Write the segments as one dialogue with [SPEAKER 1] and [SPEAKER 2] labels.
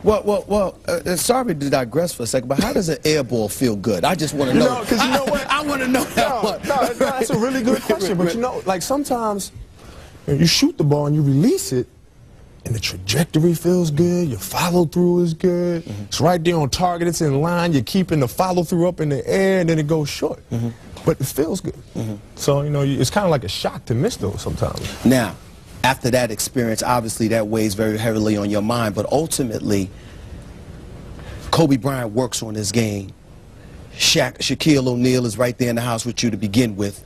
[SPEAKER 1] Sorry to digress for a second, but how does an air ball feel good? I just want to know.
[SPEAKER 2] Because you know what?
[SPEAKER 1] I want to know that one.
[SPEAKER 2] No, that's a really good question. But you know, like sometimes you shoot the ball and you release it, and the trajectory feels good, your follow-through is good, it's right there on target, it's in line, you're keeping the follow-through up in the air, and then it goes short. But it feels good. So, you know, it's kind of like a shock to miss those sometimes.
[SPEAKER 1] Now, after that experience, obviously that weighs very heavily on your mind, but ultimately, Kobe Bryant works on his game. Shaquille O'Neal is right there in the house with you to begin with.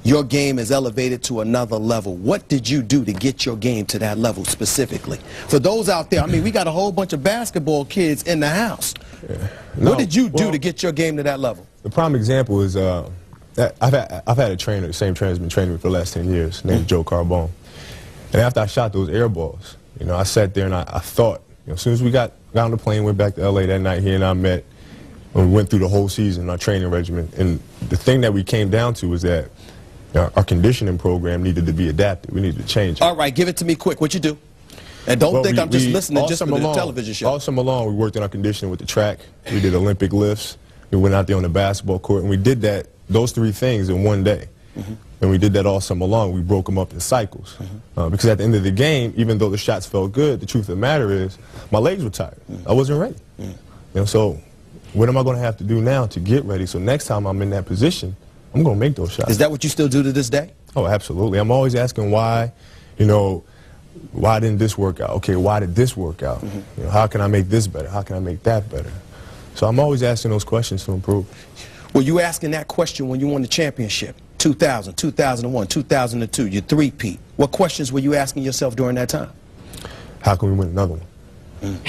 [SPEAKER 1] Your game is elevated to another level. What did you do to get your game to that level specifically? For those out there, I mean, we got a whole bunch of basketball kids in the house. What did you do to get your game to that level?
[SPEAKER 2] The prime example is I've had a trainer, the same trainer has been training me for the last 10 years, named Joe Carbone. And after I shot those air balls, you know, I sat there and I thought, you know, as soon as we got on the plane, went back to L.A. that night, he and I met, and we went through the whole season, our training regimen. And the thing that we came down to was that our conditioning program needed to be adapted. We needed to change it.
[SPEAKER 1] All right, give it to me quick. What you do? And don't think I'm just listening just for the television show.
[SPEAKER 2] All summer long, we worked on our conditioning with the track. We did Olympic lifts. We went out there on the basketball court, and we did those three things in one day. And we did that all summer long. We broke them up in cycles. Because at the end of the game, even though the shots felt good, the truth of the matter is my legs were tired. I wasn't ready. You know, so what am I going to have to do now to get ready so next time I'm in that position, I'm going to make those shots.
[SPEAKER 1] Is that what you still do to this day?
[SPEAKER 2] Oh, absolutely. I'm always asking why, you know, why didn't this work out? Okay, why did this work out? You know, how can I make this better? How can I make that better? So I'm always asking those questions to improve.
[SPEAKER 1] Were you asking that question when you won the championship? 2000, 2001, 2002, your three-peat. What questions were you asking yourself during that time?
[SPEAKER 2] How can we win another one?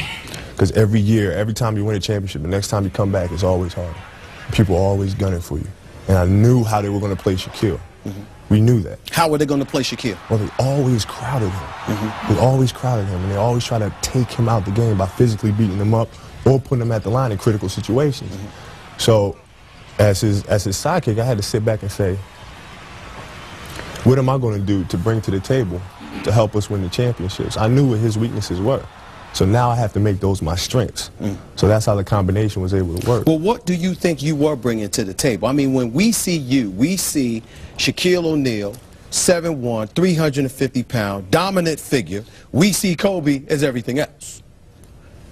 [SPEAKER 2] Because every year, every time you win a championship, the next time you come back, it's always harder. People are always gunning for you. And I knew how they were going to play Shaquille. We knew that.
[SPEAKER 1] How were they going to play Shaquille?
[SPEAKER 2] Well, they always crowded him. They always crowded him, and they always try to take him out the game by physically beating him up or putting him at the line in critical situations. So as his sidekick, I had to sit back and say, what am I going to do to bring to the table to help us win the championships? I knew what his weaknesses were. So now I have to make those my strengths. So that's how the combination was able to work.
[SPEAKER 1] Well, what do you think you were bringing to the table? I mean, when we see you, we see Shaquille O'Neal, 7'1", 350-pound, dominant figure. We see Kobe as everything else.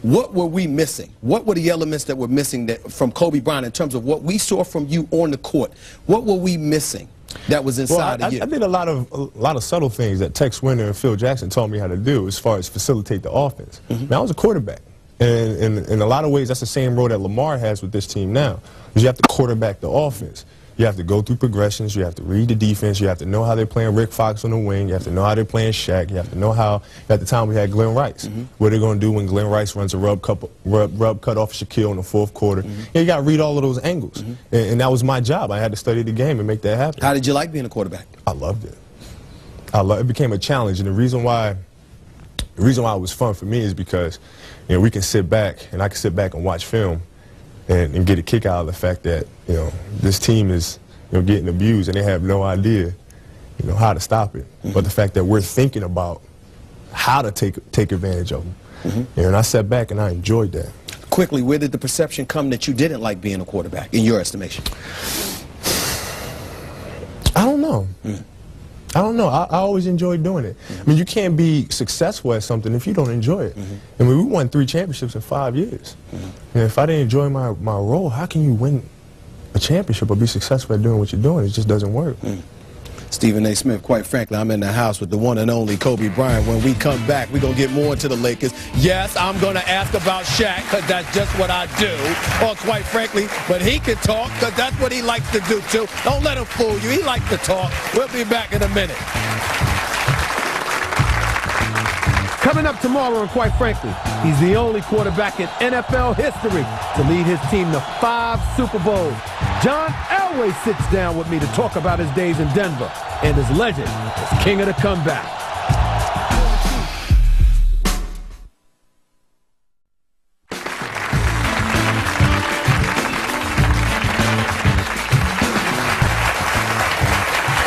[SPEAKER 1] What were we missing? What were the elements that were missing from Kobe Bryant in terms of what we saw from you on the court? What were we missing that was inside of you?
[SPEAKER 2] I did a lot of subtle things that Tex Winter and Phil Jackson taught me how to do as far as facilitate the offense. Now, I was a quarterback, and in a lot of ways, that's the same role that Lamar has with this team now, because you have to quarterback the offense. You have to go through progressions. You have to read the defense. You have to know how they're playing Rick Fox on the wing. You have to know how they're playing Shaq. You have to know how, at the time we had Glenn Rice, what they're going to do when Glenn Rice runs a rub cut off Shaquille in the fourth quarter. You got to read all of those angles. And that was my job. I had to study the game and make that happen.
[SPEAKER 1] How did you like being a quarterback?
[SPEAKER 2] I loved it. It became a challenge. And the reason why it was fun for me is because, you know, we can sit back, and I can sit back and watch film and get a kick out of the fact that, you know, this team is, you know, getting abused and they have no idea, you know, how to stop it. But the fact that we're thinking about how to take advantage of them. And I sat back and I enjoyed that.
[SPEAKER 1] Quickly, where did the perception come that you didn't like being a quarterback, in your estimation?
[SPEAKER 2] I don't know. I don't know. I always enjoyed doing it. I mean, you can't be successful at something if you don't enjoy it. I mean, we won 3 championships in 5 years. And if I didn't enjoy my role, how can you win a championship or be successful at doing what you're doing? It just doesn't work.
[SPEAKER 1] Stephen A. Smith, quite frankly, I'm in the house with the one and only Kobe Bryant. When we come back, we're going to get more into the Lakers. Yes, I'm going to ask about Shaq because that's just what I do. Or quite frankly, but he can talk because that's what he likes to do too. Don't let him fool you. He likes to talk. We'll be back in a minute.
[SPEAKER 3] Coming up tomorrow, and quite frankly, he's the only quarterback in NFL history to lead his team to 5 Super Bowls. John Elway sits down with me to talk about his days in Denver and his legend as king of the comeback.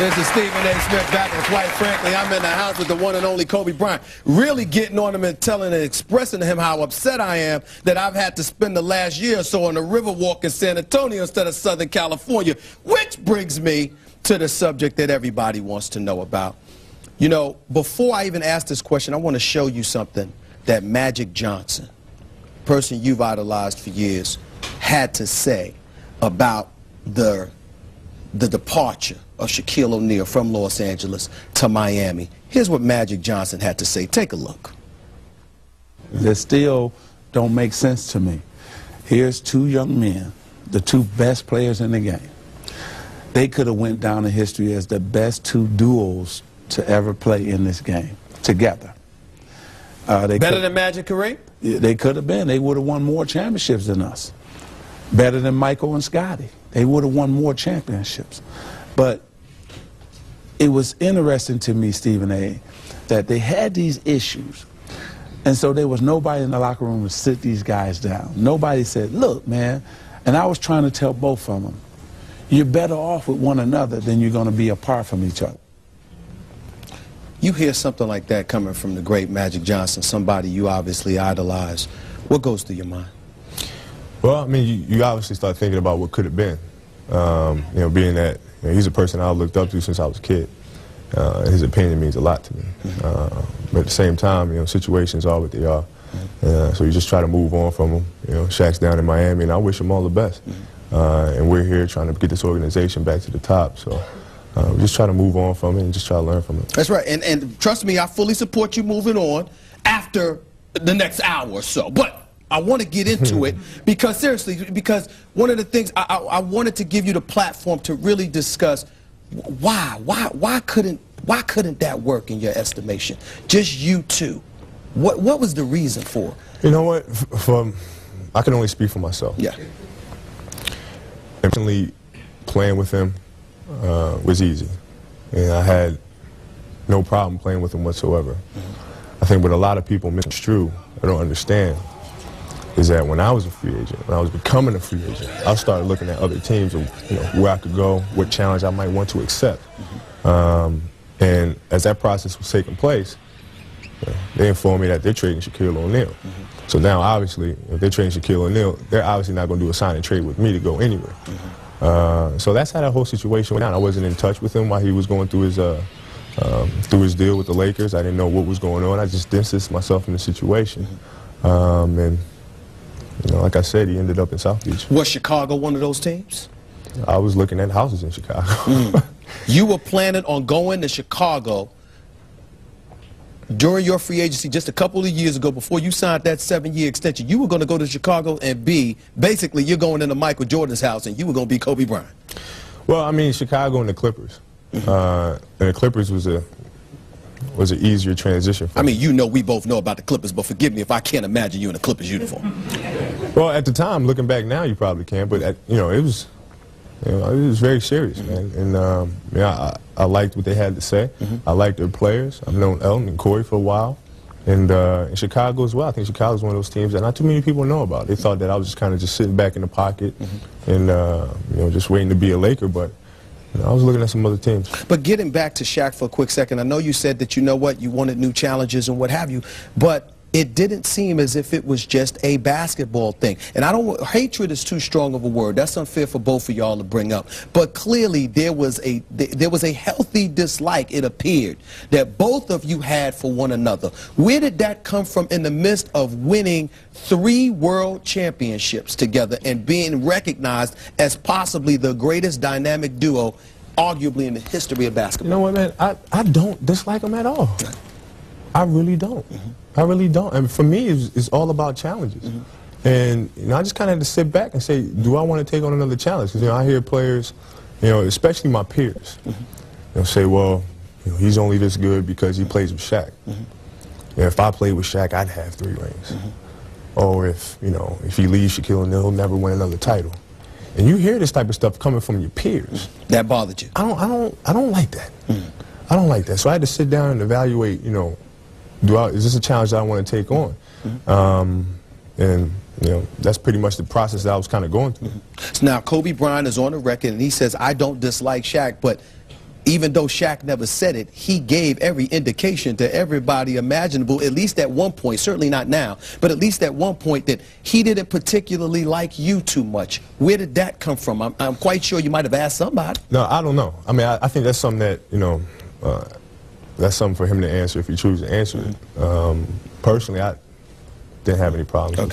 [SPEAKER 1] This is Stephen A. Smith back, and quite frankly, I'm in the house with the one and only Kobe Bryant, really getting on him and telling and expressing to him how upset I am that I've had to spend the last year or so on the Riverwalk in San Antonio instead of Southern California, which brings me to the subject that everybody wants to know about. You know, before I even ask this question, I want to show you something that Magic Johnson, person you've idolized for years, had to say about the departure of Shaquille O'Neal from Los Angeles to Miami. Here's what Magic Johnson had to say. Take a look.
[SPEAKER 4] That still don't make sense to me. Here's two young men, the two best players in the game. They could have went down in history as the best two duos to ever play in this game together.
[SPEAKER 1] Better than Magic Kareem?
[SPEAKER 4] They could have been. They would have won more championships than us. Better than Michael and Scottie. They would have won more championships. But it was interesting to me, Stephen A., that they had these issues. And so there was nobody in the locker room to sit these guys down. Nobody said, look, man, and I was trying to tell both of them, you're better off with one another than you're going to be apart from each other.
[SPEAKER 1] You hear something like that coming from the great Magic Johnson, somebody you obviously idolize. What goes through your mind?
[SPEAKER 2] Well, I mean, you obviously start thinking about what could have been. You know, being that he's a person I looked up to since I was a kid. His opinion means a lot to me. But at the same time, you know, situations are what they are. So you just try to move on from him. You know, Shaq's down in Miami, and I wish him all the best. And we're here trying to get this organization back to the top. So we just try to move on from it and just try to learn from it.
[SPEAKER 1] That's right. And trust me, I fully support you moving on after the next hour or so. But I want to get into it because, seriously, because one of the things I wanted to give you the platform to really discuss why couldn't that work in your estimation? Just you two. What was the reason for it?
[SPEAKER 2] You know what? I can only speak for myself.
[SPEAKER 1] Yeah.
[SPEAKER 2] Definitely playing with him was easy, and I had no problem playing with him whatsoever. I think what a lot of people misconstrue or don't understand is that when I was a free agent, when I was becoming a free agent, I started looking at other teams and, you know, where I could go, what challenge I might want to accept. And as that process was taking place, they informed me that they're trading Shaquille O'Neal. So now, obviously, if they're trading Shaquille O'Neal, they're obviously not going to do a sign and trade with me to go anywhere. So that's how that whole situation went down. I wasn't in touch with him while he was going through his deal with the Lakers. I didn't know what was going on. I just distanced myself from the situation. And you know, like I said, he ended up in South Beach.
[SPEAKER 1] Was Chicago one of those teams?
[SPEAKER 2] I was looking at houses in Chicago.
[SPEAKER 1] You were planning on going to Chicago during your free agency just a couple of years ago before you signed that 7-year extension. You were going to go to Chicago and basically you're going into Michael Jordan's house and you were going to be Kobe Bryant.
[SPEAKER 2] Well, I mean, Chicago and the Clippers. And the Clippers was an easier transition for me.
[SPEAKER 1] I mean, you know, we both know about the Clippers, but forgive me if I can't imagine you in a Clippers uniform.
[SPEAKER 2] Well, at the time, looking back now, you probably can, but you know, it was very serious, man. And yeah, I liked what they had to say. I liked their players. I've known Elton and Corey for a while, and in Chicago as well. I think Chicago's one of those teams that not too many people know about. They thought that I was just kind of just sitting back in the pocket and you know, just waiting to be a Laker, but I was looking at some other teams. But
[SPEAKER 1] getting back to Shaq for a quick second, I know you said that, you know what, you wanted new challenges and what have you, but it didn't seem as if it was just a basketball thing. And hatred is too strong of a word. That's unfair for both of y'all to bring up. But clearly there was a healthy dislike, it appeared, that both of you had for one another. Where did that come from in the midst of winning 3 world championships together and being recognized as possibly the greatest dynamic duo arguably in the history of basketball?
[SPEAKER 2] You know what, man? I don't dislike them at all. I really don't. I really don't. And for me, it's all about challenges. And you know, I just kind of had to sit back and say, do I want to take on another challenge? Because you know, I hear players, you know, especially my peers, they'll say, well, you know, he's only this good because he plays with Shaq. And if I played with Shaq, I'd have 3 rings. Or if, you know, if he leaves Shaquille O'Neal, he'll never win another title. And you hear this type of stuff coming from your peers.
[SPEAKER 1] That bothered you?
[SPEAKER 2] I don't like that. I don't like that. So I had to sit down and evaluate, you know, is this a challenge that I want to take on? And you know, that's pretty much the process that I was kind of going through.
[SPEAKER 1] So now Kobe Bryant is on the record and he says, I don't dislike Shaq, but even though Shaq never said it, he gave every indication to everybody imaginable, at least at one point, certainly not now, but at least at one point, that he didn't particularly like you too much. Where did that come from? I'm quite sure you might have asked somebody.
[SPEAKER 2] No, I don't know. I mean, I think that's something that, you know, that's something for him to answer if he chooses to answer it. Personally, I didn't have any problems with